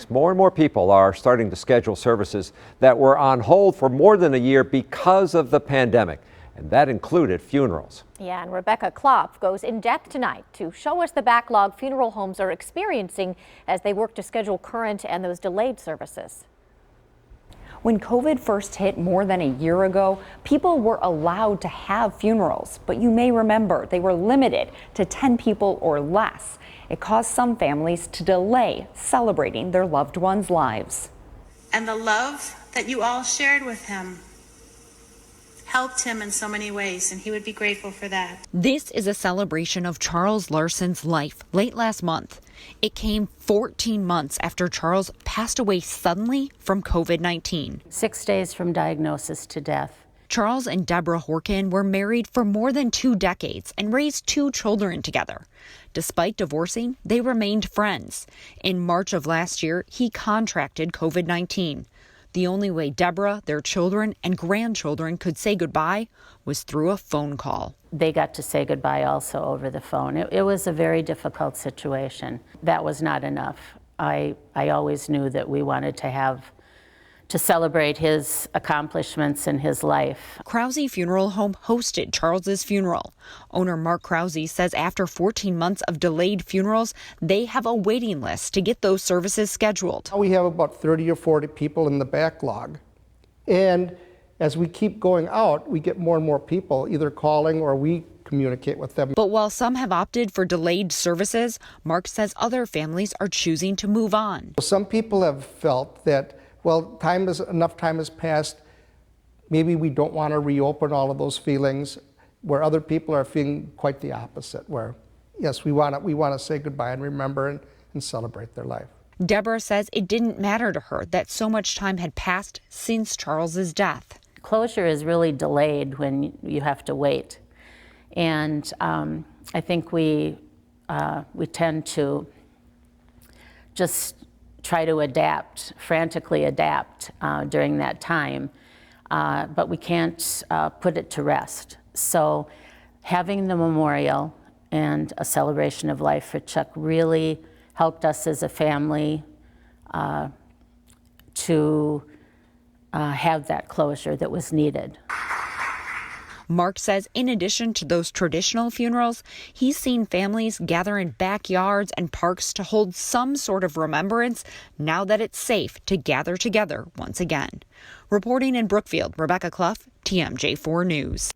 weeks, more and more people are starting to schedule services that were on hold for more than a year because of the pandemic, and that included funerals. Yeah, and Rebecca Klopp goes in depth tonight to show us the backlog funeral homes are experiencing as they work to schedule current and those delayed services. When COVID first hit more than a year ago, people were allowed to have funerals, but you may remember they were limited to 10 people or less. It caused some families to delay celebrating their loved ones' lives. And the love that you all shared with him helped him in so many ways, and he would be grateful for that. This is a celebration of Charles Larson's life late last month. It came 14 months after Charles passed away suddenly from COVID-19. 6 days from diagnosis to death. Charles and Deborah Horkin were married for more than 2 decades and raised 2 children together. Despite divorcing, they remained friends. In March of last year, he contracted COVID-19. The only way Deborah, their children, and grandchildren could say goodbye was through a phone call. They got to say goodbye also over the phone. It was a very difficult situation. That was not enough. I always knew that we wanted to celebrate his accomplishments in his life. Krause Funeral Home hosted Charles's funeral. Owner Mark Krause says after 14 months of delayed funerals, they have a waiting list to get those services scheduled. We have about 30 or 40 people in the backlog. And as we keep going out, we get more and more people either calling or we communicate with them. But while some have opted for delayed services, Mark says other families are choosing to move on. Some people have felt that, well, enough time has passed. Maybe we don't want to reopen all of those feelings, where other people are feeling quite the opposite, where, yes, we want to say goodbye and remember and celebrate their life. Deborah says it didn't matter to her that so much time had passed since Charles's death. Closure is really delayed when you have to wait. And I think we tend to just try to frantically adapt during that time, but we can't put it to rest. So having the memorial and a celebration of life for Chuck really helped us as a family to have that closure that was needed. Mark says in addition to those traditional funerals, he's seen families gather in backyards and parks to hold some sort of remembrance now that it's safe to gather together once again. Reporting in Brookfield, Rebecca Clough, TMJ4 News.